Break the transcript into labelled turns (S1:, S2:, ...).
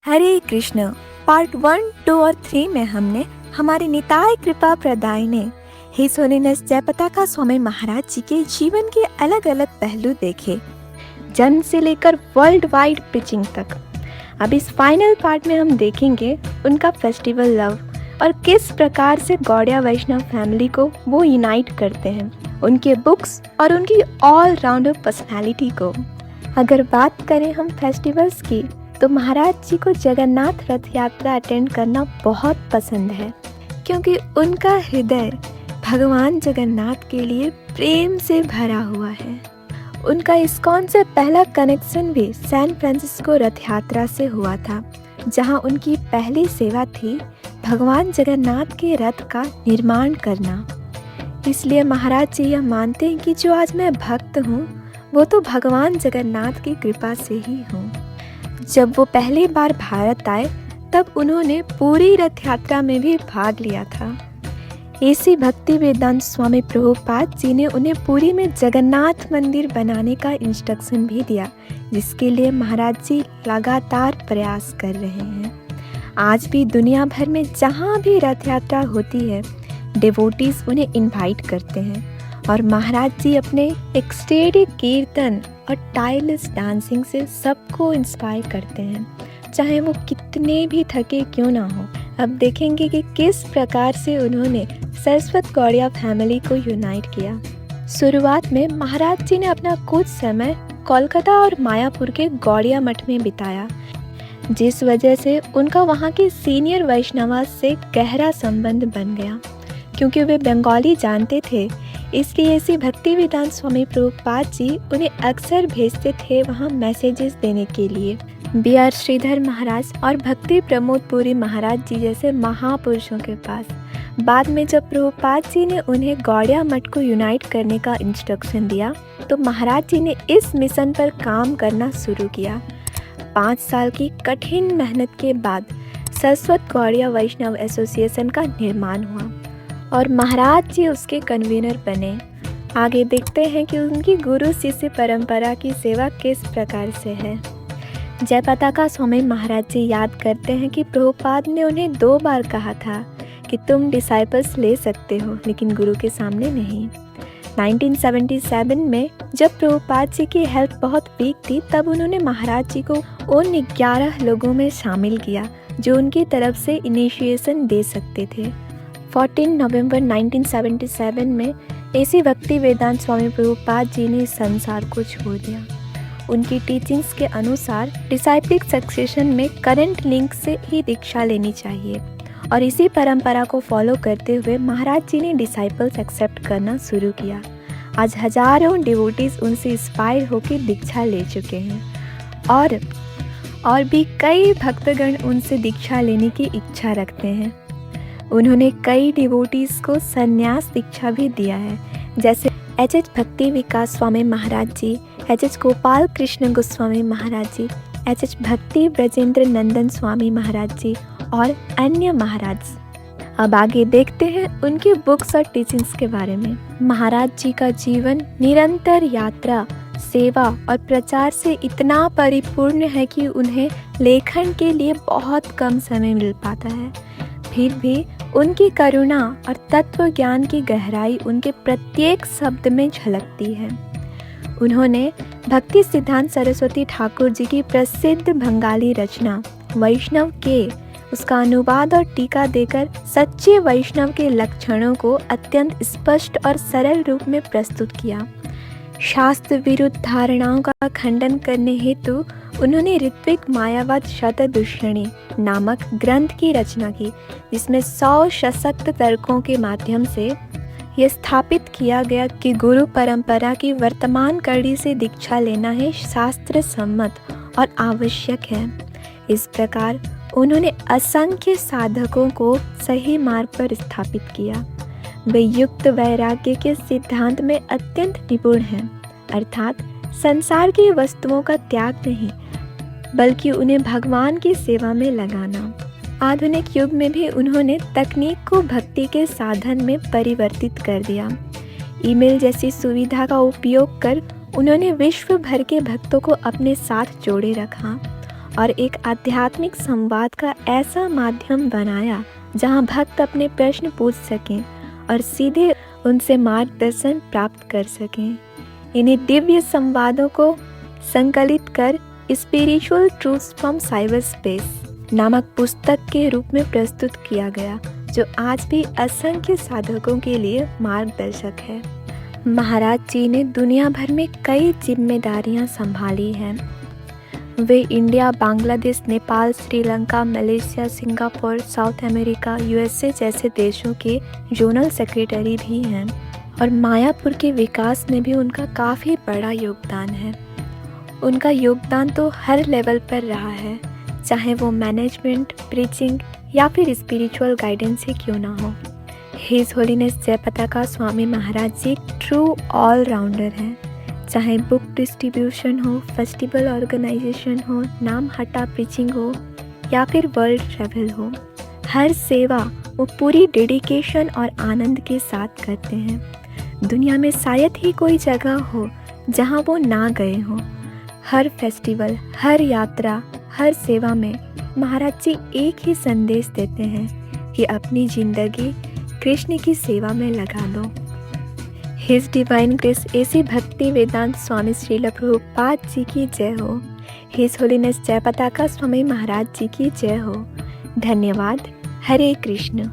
S1: हरे Krishna. Part 1, 2 और 3 में हमने हमारे निताय कृपा प्रदायिने हिज होलीनेस जयपताका स्वामी महाराज जी के जीवन के अलग अलग पहलू देखे, जन्म से लेकर वर्ल्ड वाइड पिचिंग तक। अब इस फाइनल पार्ट में हम देखेंगे उनका फेस्टिवल लव और किस प्रकार से गौड़िया वैष्णव फैमिली को वो यूनाइट करते हैं, उनके बुक्स और उनकी ऑल राउंडर पर्सनैलिटी को। अगर बात करें हम फेस्टिवल्स की, तो महाराज जी को जगन्नाथ रथ यात्रा अटेंड करना बहुत पसंद है, क्योंकि उनका हृदय भगवान जगन्नाथ के लिए प्रेम से भरा हुआ है। उनका इस्कॉन से पहला कनेक्शन भी सैन फ्रांसिस्को रथ यात्रा से हुआ था, जहां उनकी पहली सेवा थी भगवान जगन्नाथ के रथ का निर्माण करना। इसलिए महाराज जी यह मानते हैं कि जो आज मैं भक्त हूँ, वो तो भगवान जगन्नाथ की कृपा से ही हूँ। जब वो पहली बार भारत आए, तब उन्होंने पूरी रथ यात्रा में भी भाग लिया था। ऐसी भक्ति वेदांत स्वामी प्रभुपाद जी ने उन्हें पुरी में जगन्नाथ मंदिर बनाने का इंस्ट्रक्शन भी दिया, जिसके लिए महाराज जी लगातार प्रयास कर रहे हैं। आज भी दुनिया भर में जहाँ भी रथ यात्रा होती है, डिवोटीज उन्हें इनवाइट करते हैं और महाराज जी अपने एक्सटेटिक कीर्तन और टायरलेस डांसिंग से सबको इंस्पायर करते हैं, चाहे वो कितने भी थके क्यों ना हो। अब देखेंगे कि किस प्रकार से उन्होंने सरस्वत गौड़िया फैमिली को यूनाइट किया। शुरुआत में महाराज जी ने अपना कुछ समय कोलकाता और मायापुर के गौड़िया मठ में बिताया, जिस वजह से उनका वहाँ के सीनियर वैष्णवा से गहरा संबंध बन गया। क्योंकि वे बंगाली जानते थे, इसलिए ऐसी भक्ति वेदांत स्वामी प्रभुपाद जी उन्हें अक्सर भेजते थे वहाँ मैसेजेस देने के लिए। B.R. श्रीधर महाराज और भक्ति प्रमोद पुरी महाराज जी जैसे महापुरुषों के पास। बाद में जब प्रभुपाद जी ने उन्हें गौड़िया मठ को यूनाइट करने का इंस्ट्रक्शन दिया, तो महाराज जी ने इस मिशन पर काम करना शुरू किया। 5 साल की कठिन मेहनत के बाद सरस्वत गौड़िया वैष्णव एसोसिएशन का निर्माण हुआ और महाराज जी उसके कन्वीनर बने। आगे देखते हैं कि उनकी गुरु शिष्य परंपरा की सेवा किस प्रकार से है। जयपताका स्वामी महाराज जी याद करते हैं कि प्रभुपाद ने उन्हें 2 बार कहा था कि तुम डिसाइपल्स ले सकते हो, लेकिन गुरु के सामने नहीं। 1977 में जब प्रभुपाद जी की हेल्थ बहुत वीक थी, तब उन्होंने महाराज जी को उन 11 लोगों में शामिल किया जो उनकी तरफ से इनिशिएशन दे सकते थे। 14 नवंबर 1977 में ऐसी भक्ति वेदांत स्वामी प्रभुपाद जी ने इस संसार को छोड़ दिया। उनकी टीचिंग्स के अनुसार डिसाइप्लिक सक्सेशन में करंट लिंक से ही दीक्षा लेनी चाहिए, और इसी परंपरा को फॉलो करते हुए महाराज जी ने डिसाइपल्स एक्सेप्ट करना शुरू किया। आज हजारों डिवोटीज उनसे इंस्पायर होकर दीक्षा ले चुके हैं और भी कई भक्तगण उनसे दीक्षा लेने की इच्छा रखते हैं। उन्होंने कई डिवोटीज को संन्यास दीक्षा भी दिया है, जैसे H.H. भक्ति विकास स्वामी महाराज जी, H.H. गोपाल कृष्ण गोस्वामी महाराज जी, H.H. भक्ति ब्रजेंद्र नंदन स्वामी महाराज जी और अन्य महाराज। अब आगे देखते हैं उनकी बुक्स और टीचिंग्स के बारे में। महाराज जी का जीवन निरंतर यात्रा, सेवा और प्रचार से इतना परिपूर्ण है कि उन्हें लेखन के लिए बहुत कम समय मिल पाता है। फिर भी उनकी करुणा और तत्व ज्ञान की गहराई उनके प्रत्येक शब्द में झलकती है। उन्होंने भक्ति सिद्धांत सरस्वती ठाकुर जी की प्रसिद्ध बंगाली रचना वैष्णव के उसका अनुवाद और टीका देकर सच्चे वैष्णव के लक्षणों को अत्यंत स्पष्ट और सरल रूप में प्रस्तुत किया। शास्त्र विरुद्ध धारणाओं का खंडन करने हेतु उन्होंने ऋत्विक मायावाद शतदूषणी नामक ग्रंथ की रचना की, जिसमें 100 सशक्त तर्कों के माध्यम से यह स्थापित किया गया कि गुरु परंपरा की वर्तमान कड़ी से दीक्षा लेना है शास्त्र सम्मत और आवश्यक है। इस प्रकार उन्होंने असंख्य साधकों को सही मार्ग पर स्थापित किया। वे युक्त वैराग्य के सिद्धांत में अत्यंत निपुण हैं, अर्थात संसार की वस्तुओं का त्याग नहीं, बल्कि उन्हें भगवान की सेवा में लगाना। आधुनिक युग में भी उन्होंने तकनीक को भक्ति के साधन में परिवर्तित कर दिया। ईमेल जैसी सुविधा का उपयोग कर उन्होंने विश्व भर के भक्तों को अपने साथ जोड़े रखा और एक आध्यात्मिक संवाद का ऐसा माध्यम बनाया जहां भक्त अपने प्रश्न पूछ सकें और सीधे उनसे मार्गदर्शन प्राप्त कर सकें। इन्हीं दिव्य संवादों को संकलित कर spiritual truths from cyber space नामक पुस्तक के रूप में प्रस्तुत किया गया, जो आज भी असंख्य साधकों के लिए मार्गदर्शक है। महाराज जी ने दुनिया भर में कई जिम्मेदारियां संभाली हैं। वे India, Bangladesh, Nepal, Sri Lanka, Malaysia, Singapore, South America, USA जैसे देशों के जोनल सेक्रेटरी भी हैं और मायापुर के विकास में भी उनका काफ़ी बड़ा योगदान है। उनका योगदान तो हर लेवल पर रहा है, चाहे वो मैनेजमेंट, प्रीचिंग या फिर स्पिरिचुअल गाइडेंस ही क्यों ना हो। हिज होलीनेस जयपताका स्वामी महाराज जी ट्रू ऑलराउंडर हैं। चाहे बुक डिस्ट्रीब्यूशन हो, फेस्टिवल ऑर्गेनाइजेशन हो, नाम हटा प्रीचिंग हो या फिर वर्ल्ड ट्रैवल हो, हर सेवा वो पूरी डेडिकेशन और आनंद के साथ करते हैं। दुनिया में शायद ही कोई जगह हो जहां वो ना गए हों। हर फेस्टिवल, हर यात्रा, हर सेवा में महाराज जी एक ही संदेश देते हैं कि अपनी जिंदगी कृष्ण की सेवा में लगा दो। हिज डिवाइन ग्रेस एसी भक्ति वेदांत स्वामी श्रील प्रभुपाद जी की जय हो। हिज होलीनेस जयपताका स्वामी महाराज जी की जय हो। धन्यवाद। हरे कृष्ण।